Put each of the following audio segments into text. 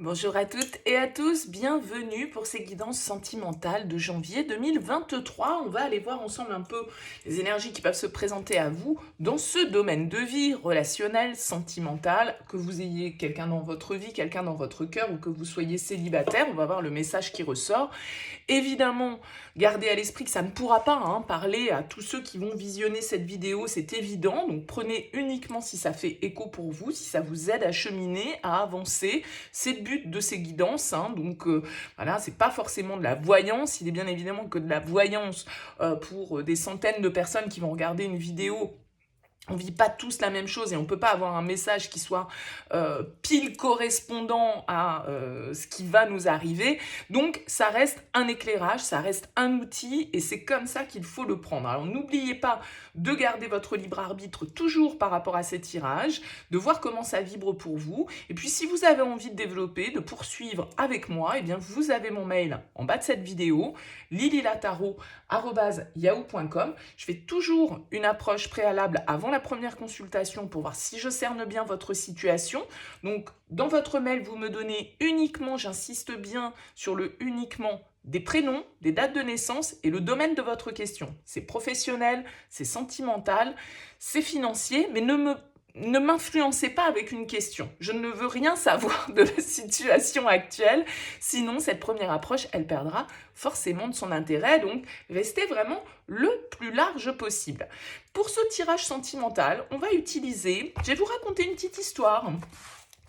Bonjour à toutes et à tous, bienvenue pour ces guidances sentimentales de janvier 2023. On va aller voir ensemble un peu les énergies qui peuvent se présenter à vous dans ce domaine de vie relationnel, sentimental, que vous ayez quelqu'un dans votre vie, quelqu'un dans votre cœur ou que vous soyez célibataire. On va voir le message qui ressort. Évidemment, gardez à l'esprit que ça ne pourra pas parler à tous ceux qui vont visionner cette vidéo, c'est évident. Donc prenez uniquement si ça fait écho pour vous, si ça vous aide à cheminer, à avancer. C'est le but de ces guidances, donc voilà, c'est pas forcément de la voyance, il est bien évidemment que de la voyance pour des centaines de personnes qui vont regarder une vidéo. On vit pas tous la même chose et on peut pas avoir un message qui soit pile correspondant à ce qui va nous arriver. Donc ça reste un éclairage, ça reste un outil et c'est comme ça qu'il faut le prendre. Alors n'oubliez pas de garder votre libre arbitre toujours par rapport à ces tirages, de voir comment ça vibre pour vous. Et puis si vous avez envie de développer, de poursuivre avec moi, eh bien vous avez mon mail en bas de cette vidéo, lililataro@yahoo.com. Je fais toujours une approche préalable avant la première consultation pour voir si je cerne bien votre situation. Donc, dans votre mail, vous me donnez uniquement, j'insiste bien sur le uniquement, des prénoms, des dates de naissance et le domaine de votre question. C'est professionnel, c'est sentimental, c'est financier, mais ne m'influencez pas avec une question. Je ne veux rien savoir de la situation actuelle, sinon cette première approche, elle perdra forcément de son intérêt. Donc, restez vraiment le plus large possible. Pour ce tirage sentimental, on va utiliser, je vais vous raconter une petite histoire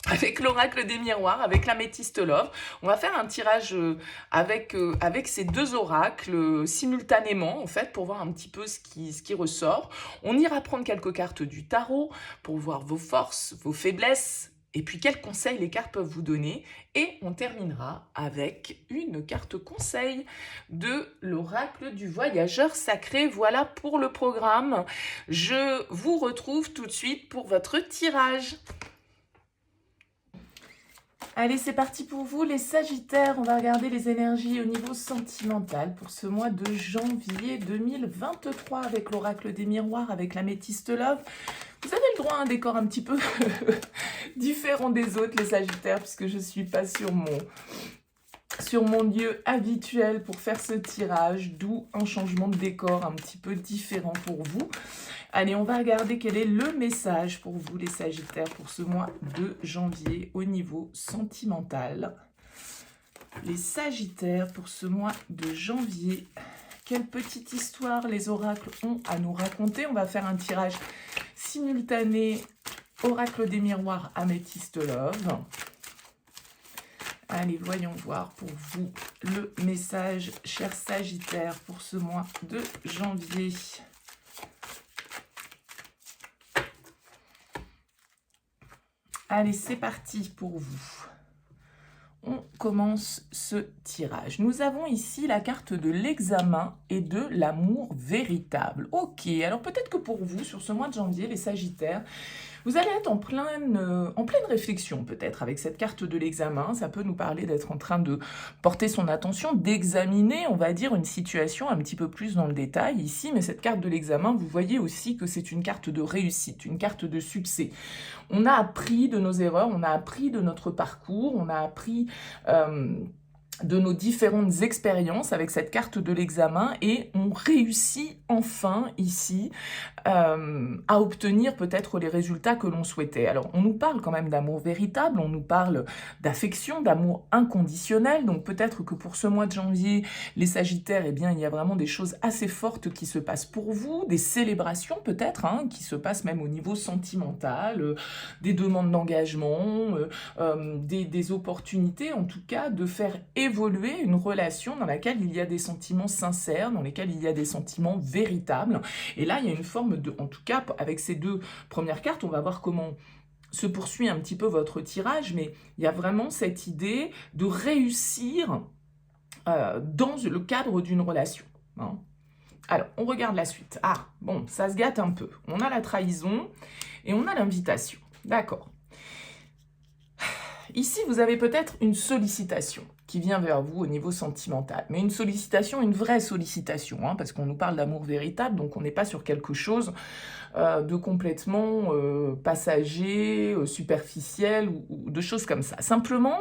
avec l'oracle des miroirs, avec l'améthyste love. On va faire un tirage avec ces deux oracles simultanément, en fait, pour voir un petit peu ce qui ressort. On ira prendre quelques cartes du tarot pour voir vos forces, vos faiblesses, et puis quels conseils les cartes peuvent vous donner. Et on terminera avec une carte conseil de l'oracle du voyageur sacré. Voilà pour le programme. Je vous retrouve tout de suite pour votre tirage. Allez, c'est parti pour vous, les Sagittaires. On va regarder les énergies au niveau sentimental pour ce mois de janvier 2023 avec l'oracle des miroirs, avec l'améthyste love. Vous avez le droit à un décor un petit peu différent des autres, les Sagittaires, puisque je ne suis pas sur mon lieu habituel pour faire ce tirage, d'où un changement de décor un petit peu différent pour vous. Allez, on va regarder quel est le message pour vous, les Sagittaires, pour ce mois de janvier au niveau sentimental. Les Sagittaires, pour ce mois de janvier, quelle petite histoire les oracles ont à nous raconter. On va faire un tirage simultané, oracle des miroirs, améthyste love. Allez, voyons voir pour vous le message, chers Sagittaires, pour ce mois de janvier. Allez, c'est parti pour vous. On commence ce tirage. Nous avons ici la carte de l'examen et de l'amour véritable. Ok, alors peut-être que pour vous, sur ce mois de janvier, les Sagittaires, vous allez être en pleine réflexion peut-être avec cette carte de l'examen. Ça peut nous parler d'être en train de porter son attention, d'examiner, on va dire, une situation un petit peu plus dans le détail ici. Mais cette carte de l'examen, vous voyez aussi que c'est une carte de réussite, une carte de succès. On a appris de nos erreurs, on a appris de notre parcours, on a appris de nos différentes expériences avec cette carte de l'examen et on réussit enfin ici à obtenir peut-être les résultats que l'on souhaitait. Alors on nous parle quand même d'amour véritable, on nous parle d'affection, d'amour inconditionnel, donc peut-être que pour ce mois de janvier, les Sagittaires, eh bien il y a vraiment des choses assez fortes qui se passent pour vous, des célébrations peut-être, qui se passent même au niveau sentimental, des demandes d'engagement, des opportunités en tout cas de faire évoluer une relation dans laquelle il y a des sentiments sincères, dans lesquels il y a des sentiments véritables. Et là, il y a une forme de, en tout cas, avec ces deux premières cartes, on va voir comment se poursuit un petit peu votre tirage, mais il y a vraiment cette idée de réussir dans le cadre d'une relation. Alors, on regarde la suite. Ah, bon, ça se gâte un peu. On a la trahison et on a l'invitation. D'accord. Ici, vous avez peut-être une sollicitation qui vient vers vous au niveau sentimental. Mais une sollicitation, une vraie sollicitation, hein, parce qu'on nous parle d'amour véritable, donc on n'est pas sur quelque chose de complètement passager, superficiel, ou de choses comme ça. Simplement,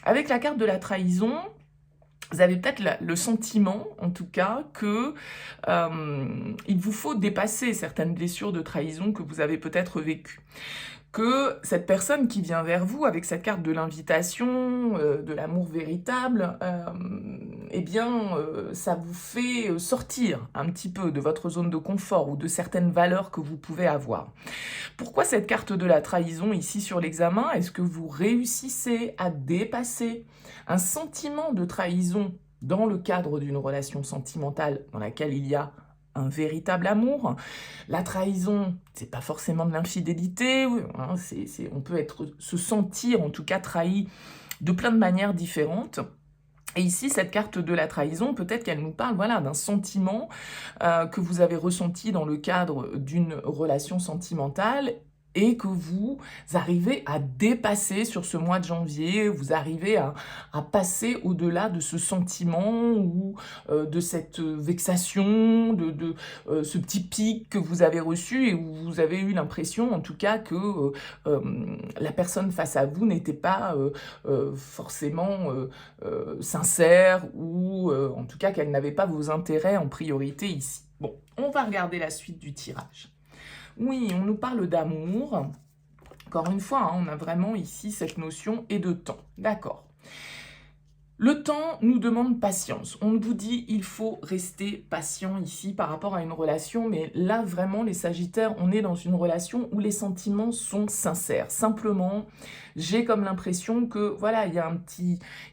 avec la carte de la trahison, vous avez peut-être le sentiment, en tout cas, que il vous faut dépasser certaines blessures de trahison que vous avez peut-être vécues. Que cette personne qui vient vers vous avec cette carte de l'invitation, de l'amour véritable, eh bien, ça vous fait sortir un petit peu de votre zone de confort ou de certaines valeurs que vous pouvez avoir. Pourquoi cette carte de la trahison ici sur l'examen? Est-ce que vous réussissez à dépasser un sentiment de trahison dans le cadre d'une relation sentimentale dans laquelle il y a un véritable amour? La trahison, c'est pas forcément de l'infidélité, hein, on peut se sentir en tout cas trahi de plein de manières différentes. Et ici, cette carte de la trahison, peut-être qu'elle nous parle voilà, d'un sentiment que vous avez ressenti dans le cadre d'une relation sentimentale et que vous arrivez à dépasser sur ce mois de janvier, vous arrivez à passer au-delà de ce sentiment ou de cette vexation, de ce petit pic que vous avez reçu et où vous avez eu l'impression en tout cas que la personne face à vous n'était pas forcément sincère ou en tout cas qu'elle n'avait pas vos intérêts en priorité ici. Bon, on va regarder la suite du tirage. Oui, on nous parle d'amour. Encore une fois, hein, on a vraiment ici cette notion et de temps. D'accord. Le temps nous demande patience. On vous dit il faut rester patient ici par rapport à une relation, mais là vraiment les Sagittaires, on est dans une relation où les sentiments sont sincères. Simplement, j'ai comme l'impression que voilà, il y a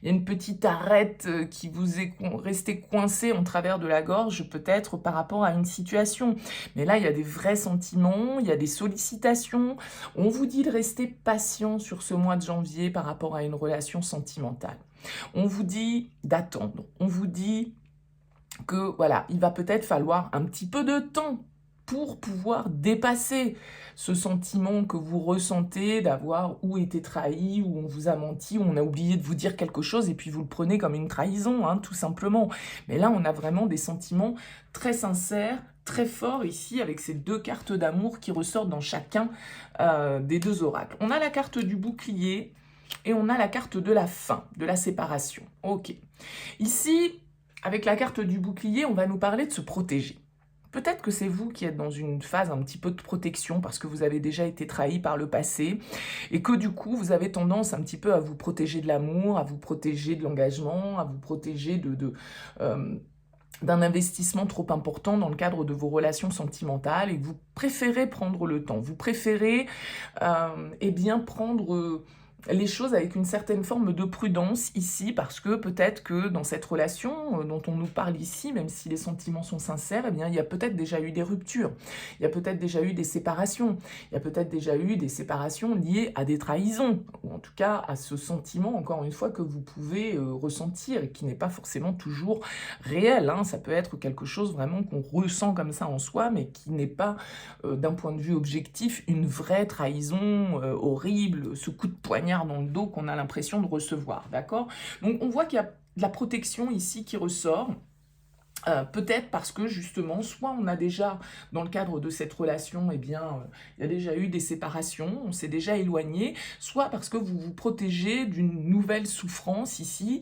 une petite arête qui vous est restée coincée en travers de la gorge, peut-être par rapport à une situation. Mais là, il y a des vrais sentiments, il y a des sollicitations. On vous dit de rester patient sur ce mois de janvier par rapport à une relation sentimentale. On vous dit d'attendre, on vous dit que voilà, il va peut-être falloir un petit peu de temps pour pouvoir dépasser ce sentiment que vous ressentez d'avoir ou été trahi, ou on vous a menti, ou on a oublié de vous dire quelque chose et puis vous le prenez comme une trahison, hein, tout simplement. Mais là, on a vraiment des sentiments très sincères, très forts ici, avec ces deux cartes d'amour qui ressortent dans chacun des deux oracles. On a la carte du bouclier, et on a la carte de la fin, de la séparation. Ok. Ici, avec la carte du bouclier, on va nous parler de se protéger. Peut-être que c'est vous qui êtes dans une phase un petit peu de protection parce que vous avez déjà été trahi par le passé et que du coup, vous avez tendance un petit peu à vous protéger de l'amour, à vous protéger de l'engagement, à vous protéger d'un investissement trop important dans le cadre de vos relations sentimentales et que vous préférez prendre le temps. Vous préférez eh bien prendre les choses avec une certaine forme de prudence ici, parce que peut-être que dans cette relation dont on nous parle ici, même si les sentiments sont sincères, eh bien, il y a peut-être déjà eu des ruptures, il y a peut-être déjà eu des séparations, il y a peut-être déjà eu des séparations liées à des trahisons, ou en tout cas à ce sentiment, encore une fois, que vous pouvez ressentir et qui n'est pas forcément toujours réel, hein. Ça peut être quelque chose vraiment qu'on ressent comme ça en soi, mais qui n'est pas, d'un point de vue objectif, une vraie trahison horrible, ce coup de poignard dans le dos qu'on a l'impression de recevoir, d'accord? Donc on voit qu'il y a de la protection ici qui ressort, peut-être parce que justement, soit on a déjà, dans le cadre de cette relation, eh bien, il y a déjà eu des séparations, on s'est déjà éloigné, soit parce que vous vous protégez d'une nouvelle souffrance ici,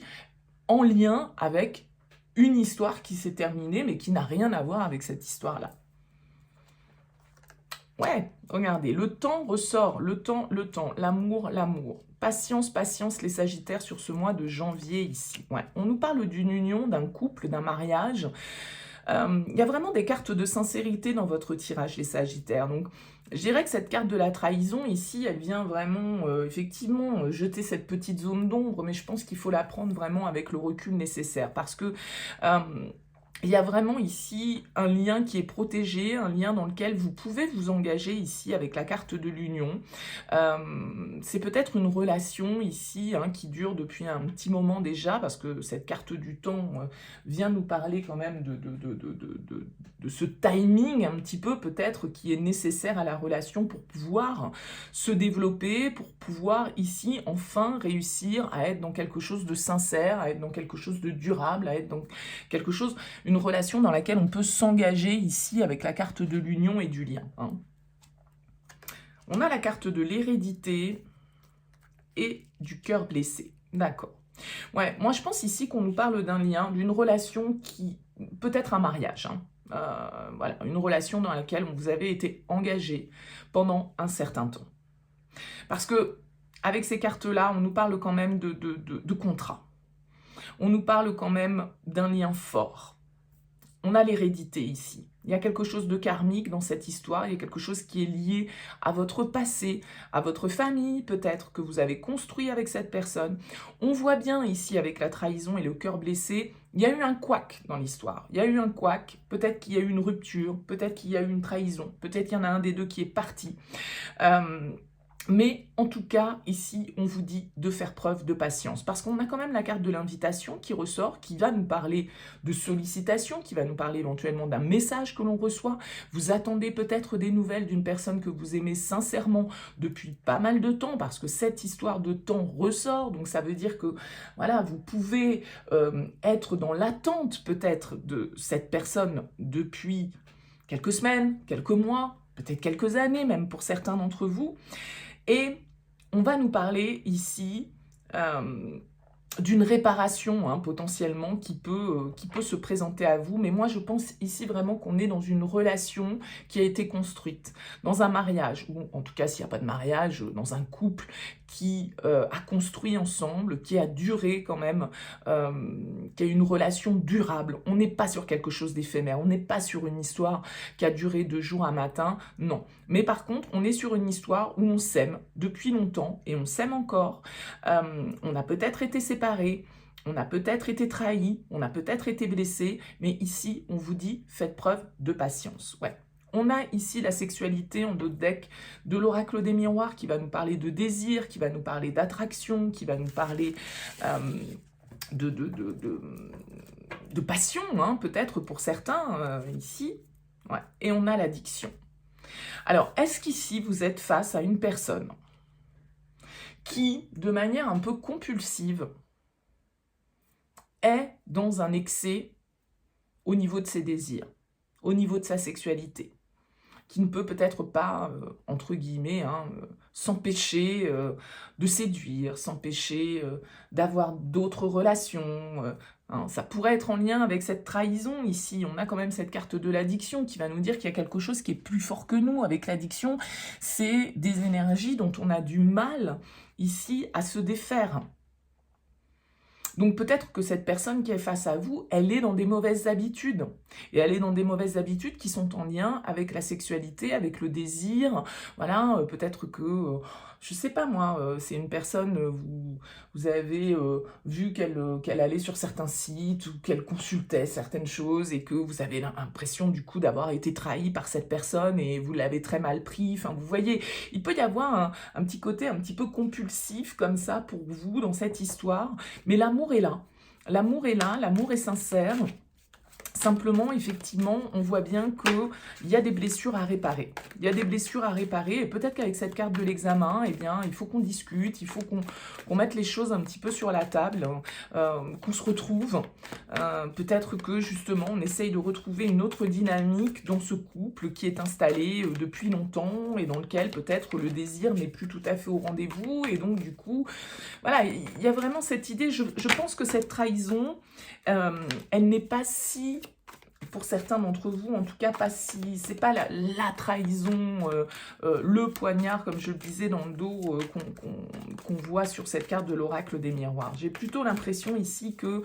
en lien avec une histoire qui s'est terminée, mais qui n'a rien à voir avec cette histoire-là. Ouais, regardez, le temps ressort, le temps, l'amour, l'amour. Patience, patience, les Sagittaires sur ce mois de janvier ici. Ouais, on nous parle d'une union, d'un couple, d'un mariage. Il y a vraiment des cartes de sincérité dans votre tirage, les Sagittaires. Donc, je dirais que cette carte de la trahison, ici, elle vient vraiment, effectivement, jeter cette petite zone d'ombre, mais je pense qu'il faut la prendre vraiment avec le recul nécessaire, parce que il y a vraiment ici un lien qui est protégé, un lien dans lequel vous pouvez vous engager ici avec la carte de l'union. C'est peut-être une relation ici hein, qui dure depuis un petit moment déjà, parce que cette carte du temps vient nous parler quand même de ce timing un petit peu peut-être qui est nécessaire à la relation pour pouvoir se développer, pour pouvoir ici enfin réussir à être dans quelque chose de sincère, à être dans quelque chose de durable, à être dans quelque chose, une relation dans laquelle on peut s'engager ici avec la carte de l'union et du lien. Hein. On a la carte de l'hérédité et du cœur blessé. D'accord. Ouais, moi je pense ici qu'on nous parle d'un lien, d'une relation qui peut être un mariage. Hein. Voilà, une relation dans laquelle vous avez été engagé pendant un certain temps. Parce que avec ces cartes-là, on nous parle quand même de contrat. On nous parle quand même d'un lien fort. On a l'hérédité ici. Il y a quelque chose de karmique dans cette histoire, il y a quelque chose qui est lié à votre passé, à votre famille peut-être, que vous avez construit avec cette personne. On voit bien ici avec la trahison et le cœur blessé, il y a eu un couac dans l'histoire. Il y a eu un couac, peut-être qu'il y a eu une rupture, peut-être qu'il y a eu une trahison, peut-être qu'il y en a un des deux qui est parti. Mais en tout cas, ici, on vous dit de faire preuve de patience. Parce qu'on a quand même la carte de l'invitation qui ressort, qui va nous parler de sollicitation, qui va nous parler éventuellement d'un message que l'on reçoit. Vous attendez peut-être des nouvelles d'une personne que vous aimez sincèrement depuis pas mal de temps, parce que cette histoire de temps ressort. Donc ça veut dire que voilà, vous pouvez être dans l'attente peut-être de cette personne depuis quelques semaines, quelques mois, peut-être quelques années même pour certains d'entre vous. Et on va nous parler ici d'une réparation hein, potentiellement qui peut se présenter à vous. Mais moi, je pense ici vraiment qu'on est dans une relation qui a été construite, dans un mariage, ou en tout cas, s'il n'y a pas de mariage, dans un couple qui a construit ensemble, qui a duré quand même, qui a une relation durable. On n'est pas sur quelque chose d'éphémère, on n'est pas sur une histoire qui a duré de jour à matin, non. Mais par contre, on est sur une histoire où on s'aime depuis longtemps, et on s'aime encore. On a peut-être été séparés, on a peut-être été trahis, on a peut-être été blessés, mais ici, on vous dit, faites preuve de patience. Ouais. On a ici la sexualité en d'autres decks de l'oracle des miroirs qui va nous parler de désir, qui va nous parler d'attraction, qui va nous parler de passion, hein, peut-être pour certains ici. Ouais. Et on a l'addiction. Alors, est-ce qu'ici, vous êtes face à une personne qui, de manière un peu compulsive, est dans un excès au niveau de ses désirs, au niveau de sa sexualité, qui ne peut peut-être pas, entre guillemets, hein, s'empêcher de séduire, s'empêcher d'avoir d'autres relations. Hein. Ça pourrait être en lien avec cette trahison ici. On a quand même cette carte de l'addiction qui va nous dire qu'il y a quelque chose qui est plus fort que nous. Avec l'addiction, c'est des énergies dont on a du mal ici à se défaire. Donc peut-être que cette personne qui est face à vous, elle est dans des mauvaises habitudes. Et elle est dans des mauvaises habitudes qui sont en lien avec la sexualité, avec le désir. Voilà, peut-être que, je sais pas moi, c'est une personne, vous avez vu qu'elle allait sur certains sites ou qu'elle consultait certaines choses et que vous avez l'impression du coup d'avoir été trahi par cette personne et vous l'avez très mal pris. Enfin, vous voyez, il peut y avoir un petit côté un petit peu compulsif comme ça pour vous dans cette histoire. Mais l'amour est là. L'amour est là, l'amour est sincère. Simplement, effectivement, on voit bien qu'il y a des blessures à réparer. Il y a des blessures à réparer et peut-être qu'avec cette carte de l'examen, eh bien, il faut qu'on discute, il faut qu'on mette les choses un petit peu sur la table, qu'on se retrouve. Peut-être que, justement, on essaye de retrouver une autre dynamique dans ce couple qui est installé depuis longtemps et dans lequel peut-être le désir n'est plus tout à fait au rendez-vous. Et donc, du coup, voilà, il y a vraiment cette idée. Je pense que cette trahison, elle n'est pas si... Pour certains d'entre vous, en tout cas, pas si, c'est pas la trahison, le poignard, comme je le disais, dans le dos, qu'on voit sur cette carte de l'oracle des miroirs. J'ai plutôt l'impression ici que,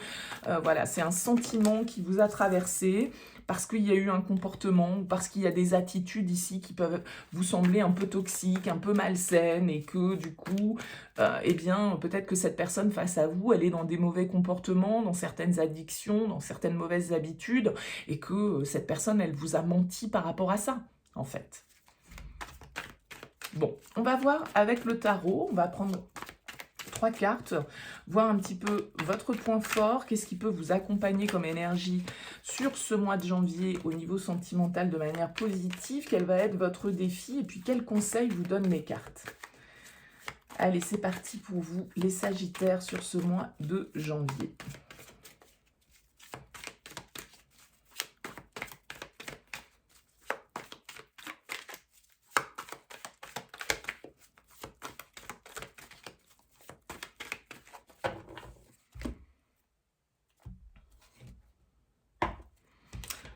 voilà, c'est un sentiment qui vous a traversé. parce qu'il y a eu un comportement, ou parce qu'il y a des attitudes ici qui peuvent vous sembler un peu toxiques, un peu malsaines, et que du coup, eh bien, peut-être que cette personne face à vous, elle est dans des mauvais comportements, dans certaines addictions, dans certaines mauvaises habitudes, et que cette personne, elle vous a menti par rapport à ça, en fait. Bon, on va voir avec le tarot, on va prendre 3 cartes, voir un petit peu votre point fort, qu'est-ce qui peut vous accompagner comme énergie sur ce mois de janvier au niveau sentimental de manière positive, quel va être votre défi et puis quels conseils vous donnent les cartes. Allez, c'est parti pour vous, les Sagittaires, sur ce mois de janvier.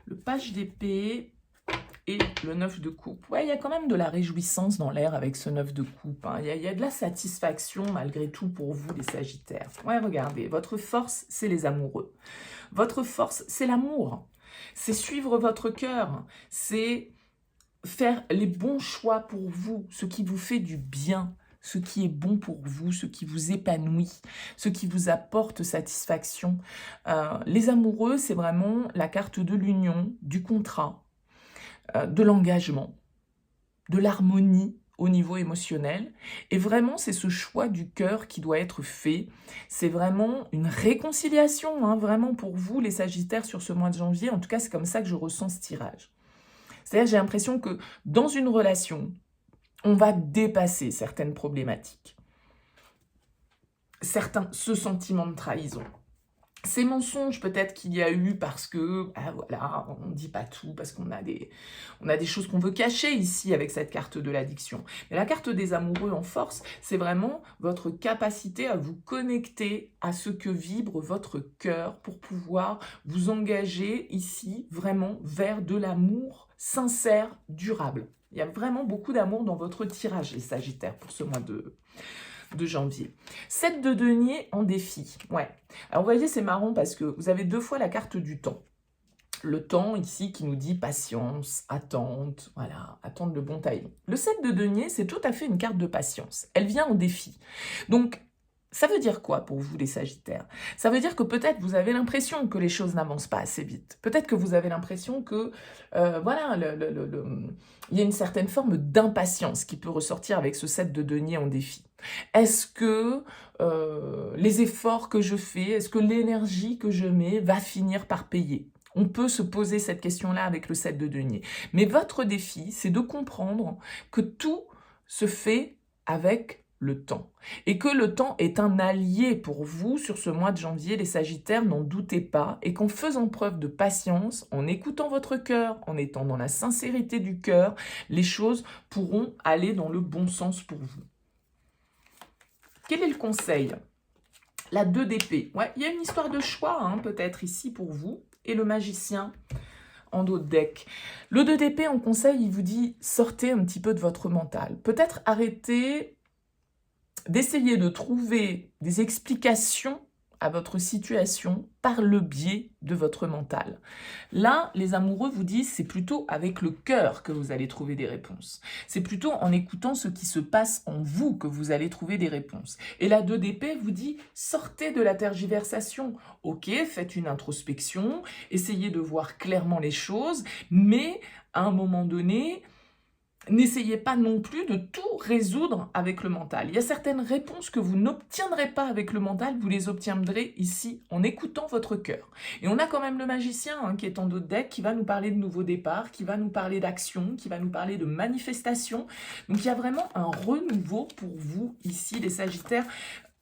Le page d'épée et le 9 de coupe. Ouais, il y a quand même de la réjouissance dans l'air avec ce 9 de coupe. Hein. Il y a de la satisfaction malgré tout pour vous, les Sagittaires. Ouais, regardez, votre force, c'est les amoureux. Votre force, c'est l'amour. C'est suivre votre cœur. C'est faire les bons choix pour vous, ce qui vous fait du bien, ce qui est bon pour vous, ce qui vous épanouit, ce qui vous apporte satisfaction. Les amoureux, c'est vraiment la carte de l'union, du contrat, de l'engagement, de l'harmonie au niveau émotionnel. Et vraiment, c'est ce choix du cœur qui doit être fait. C'est vraiment une réconciliation, hein, vraiment pour vous, les Sagittaires, sur ce mois de janvier. En tout cas, c'est comme ça que je ressens ce tirage. C'est-à-dire, j'ai l'impression que dans une relation, on va dépasser certaines problématiques. Ce sentiment de trahison. Ces mensonges peut-être qu'il y a eu parce que, voilà, on ne dit pas tout, parce qu'on a des choses qu'on veut cacher ici avec cette carte de l'addiction. Mais la carte des amoureux en force, c'est vraiment votre capacité à vous connecter à ce que vibre votre cœur pour pouvoir vous engager ici vraiment vers de l'amour sincère, durable. Il y a vraiment beaucoup d'amour dans votre tirage, les Sagittaires, pour ce mois de janvier. 7 de denier en défi. Ouais. Alors, vous voyez, c'est marrant parce que vous avez 2 fois la carte du temps. Le temps, ici, qui nous dit patience, attente, voilà, attendre le bon timing. Le 7 de denier, c'est tout à fait une carte de patience. Elle vient en défi. Donc, ça veut dire quoi pour vous, les Sagittaires? Ça veut dire que peut-être vous avez l'impression que les choses n'avancent pas assez vite. Peut-être que vous avez l'impression que, voilà, il y a une certaine forme d'impatience qui peut ressortir avec ce 7 de denier en défi. Est-ce que les efforts que je fais, est-ce que l'énergie que je mets va finir par payer? On peut se poser cette question-là avec le 7 de denier. Mais votre défi, c'est de comprendre que tout se fait avec le temps. Et que le temps est un allié pour vous sur ce mois de janvier, les Sagittaires, n'en doutez pas. Et qu'en faisant preuve de patience, en écoutant votre cœur, en étant dans la sincérité du cœur, les choses pourront aller dans le bon sens pour vous. Quel est le conseil? La 2 d'épée. Ouais, il y a une histoire de choix, hein, peut-être ici pour vous. Et le magicien en dos de deck. Le 2 d'épée en conseil, il vous dit sortez un petit peu de votre mental. Peut-être arrêtez d'essayer de trouver des explications à votre situation par le biais de votre mental. Là, les amoureux vous disent c'est plutôt avec le cœur que vous allez trouver des réponses. C'est plutôt en écoutant ce qui se passe en vous que vous allez trouver des réponses. Et la 2 d'épée vous dit sortez de la tergiversation. Ok, faites une introspection, essayez de voir clairement les choses, mais à un moment donné, n'essayez pas non plus de tout résoudre avec le mental. Il y a certaines réponses que vous n'obtiendrez pas avec le mental, vous les obtiendrez ici en écoutant votre cœur. Et on a quand même le magicien hein, qui est en dos de deck, qui va nous parler de nouveaux départs, qui va nous parler d'action, qui va nous parler de manifestation. Donc il y a vraiment un renouveau pour vous ici, les Sagittaires.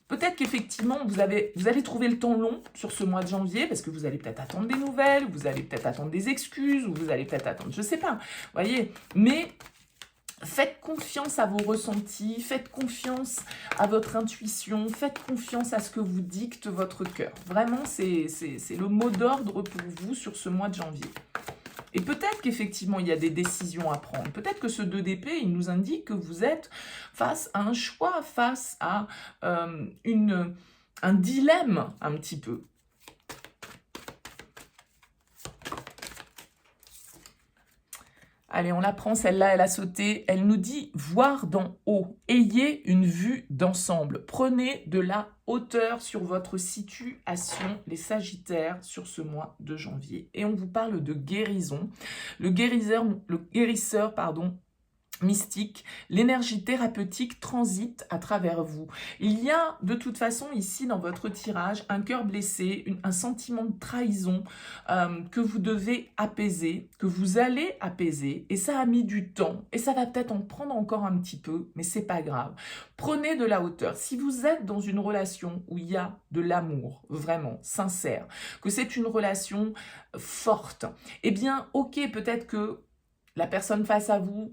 Peut-être qu'effectivement, vous allez trouver le temps long sur ce mois de janvier, parce que vous allez peut-être attendre des nouvelles, vous allez peut-être attendre des excuses, ou vous allez peut-être attendre, je ne sais pas, voyez, mais faites confiance à vos ressentis, faites confiance à votre intuition, faites confiance à ce que vous dicte votre cœur. Vraiment, c'est le mot d'ordre pour vous sur ce mois de janvier. Et peut-être qu'effectivement, il y a des décisions à prendre. Peut-être que ce 2 d'épée, il nous indique que vous êtes face à un choix, face à un dilemme un petit peu. Allez, on la prend, celle-là, elle a sauté. Elle nous dit « voir d'en haut ». Ayez une vue d'ensemble. Prenez de la hauteur sur votre situation, les Sagittaires, sur ce mois de janvier. Et on vous parle de guérison. Le guérisseur, pardon, mystique, l'énergie thérapeutique transite à travers vous. Il y a de toute façon ici dans votre tirage un cœur blessé, un sentiment de trahison que vous devez apaiser, que vous allez apaiser, et ça a mis du temps et ça va peut-être en prendre encore un petit peu, mais c'est pas grave. Prenez de la hauteur. Si vous êtes dans une relation où il y a de l'amour vraiment sincère, que c'est une relation forte, eh bien ok, peut-être que la personne face à vous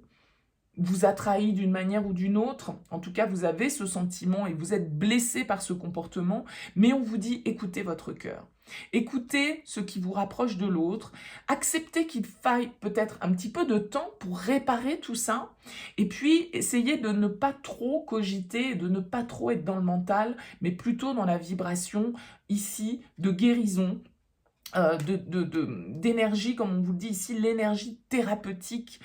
vous a trahi d'une manière ou d'une autre, en tout cas vous avez ce sentiment et vous êtes blessé par ce comportement, mais on vous dit écoutez votre cœur, écoutez ce qui vous rapproche de l'autre, acceptez qu'il faille peut-être un petit peu de temps pour réparer tout ça, et puis essayez de ne pas trop cogiter, de ne pas trop être dans le mental, mais plutôt dans la vibration ici de guérison, d'énergie, comme on vous le dit ici, l'énergie thérapeutique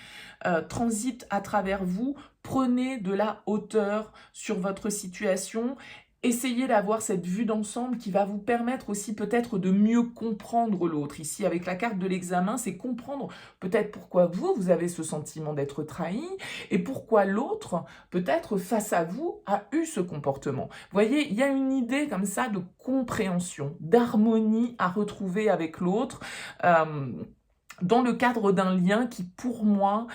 transite à travers vous. Prenez de la hauteur sur votre situation. Essayez d'avoir cette vue d'ensemble qui va vous permettre aussi peut-être de mieux comprendre l'autre. Ici, avec la carte de l'examen, c'est comprendre peut-être pourquoi vous avez ce sentiment d'être trahi et pourquoi l'autre, peut-être face à vous, a eu ce comportement. Vous voyez, il y a une idée comme ça de compréhension, d'harmonie à retrouver avec l'autre dans le cadre d'un lien qui, pour moi,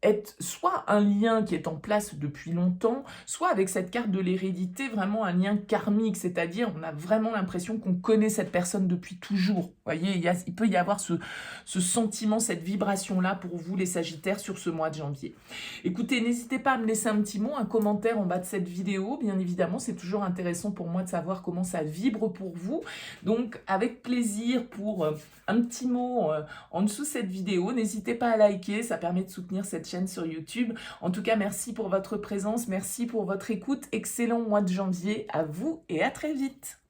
est soit un lien qui est en place depuis longtemps, soit avec cette carte de l'hérédité, vraiment un lien karmique, c'est-à-dire on a vraiment l'impression qu'on connaît cette personne depuis toujours. Vous voyez, il peut y avoir ce sentiment, cette vibration-là pour vous les Sagittaires sur ce mois de janvier. Écoutez, n'hésitez pas à me laisser un petit mot, un commentaire en bas de cette vidéo, bien évidemment, c'est toujours intéressant pour moi de savoir comment ça vibre pour vous. Donc, avec plaisir pour un petit mot en dessous de cette vidéo, n'hésitez pas à liker, ça permet de soutenir cette chaîne sur YouTube. En tout cas, merci pour votre présence, merci pour votre écoute. Excellent mois de janvier à vous et à très vite.